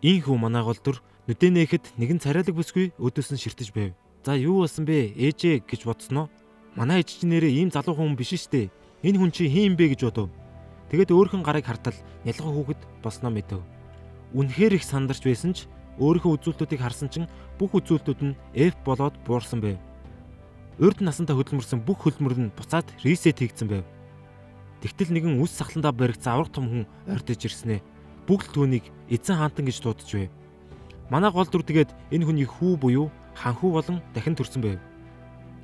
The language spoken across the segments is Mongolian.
Ийхүү манай голдор нүдэнэхэд нэгэн царайлаг бүсгүй өдөөс нь ширтэж байв. За юу болсон бэ? Ээжээ гэж бодсноо. Манай ээж чинь нэрээ ийм залуу хүн биш штэ. Энэ хүн чи хин юм бэ гэж бодов. Тэгэд өөрхөн гарыг хартал нялхаа хүүхэд болсноо мэдэв. Үнэхээр их сандарч байсан ч өөрийнхөө үзүүлэлтүүдийг харсан чинь бүх үзүүлэлтүүд нь F болоод буурсан байв. Урд насандаа хөдөлмөрсөн бүх хөлмөр нь буцаад ресет хийгдсэн байв. Тэгтэл нэгэн үс сахландаа баригдсан аврах том хүн ойртож ирснэ. Бүгд түүнийг эзэн хаантан гэж дуудаж байв. Манай гол дүр тэгээд энэ хүний хүү буюу ханхүү болон дахин төрсөн байв.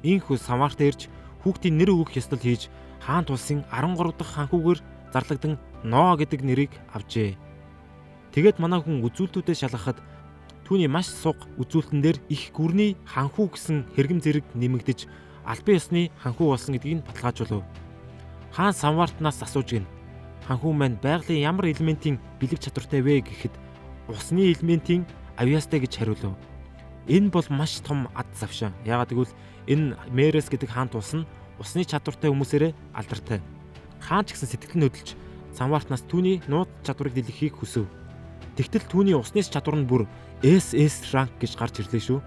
Ийхүү Самарт ирж хүүхдийн нэр өгөх ёслол хийж хаант улсын 13 дахь ханхүүгээр зарлагдан Ноо гэдэг нэрийг авжээ. Тэгээд манай хүн үзүүлэлтүүдээ шалгахад түүний маш суг үзүүлэлтэн дээр их гүрний ханхүү гэсэн хэрэгэм зэрэг нэмэгдэж албан ёсны ханхүү болсон гэдгийг баталгаажуулав. Хаан Самартнаас асууж гин ханхүү маань байгалийн ямар элементийн бэлэг чадвартай вэ гэхэд усны элементийн авьяастай гэж хариулв. Энэ бол маш том ад завшаа. Яагаад гэвэл энэ Мерес гэдэг хаант улс нь усны чадвартай хүмүүсээрээ алдартай. Хаан ч гэсэн сэтгэл нь хөдөлж Самартнаас түүний нууц чадварыг дэлгэхийг хүсв. Тэгтэл түүний усны чадвар нь бүр SS ранк гэж гарч ирлээ шүү.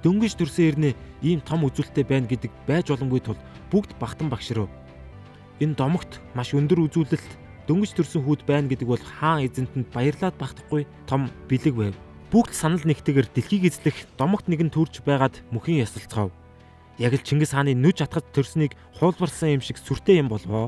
Дөнгөж төрсөн ирнэ ийм том үзүүлэлттэй байна гэдэг байж боломгүй тул бүгд багтан багшрав. Энэ домогт маш өндөр үзүүлэлт дөнгөж төрсөн хүүд байна гэдэг бол хаан эзэнтэнд баярлаад багтахгүй том бэлэг байв. Бүгд санал нэгтэйгээр дэлхийг эзлэх домогт нэгэн төрж байгаад мөхийн ясалцгаав. Яг л Чингис хааны нүж атгад төрснийг хуулбарсан юм шиг сүртэй юм болвоо.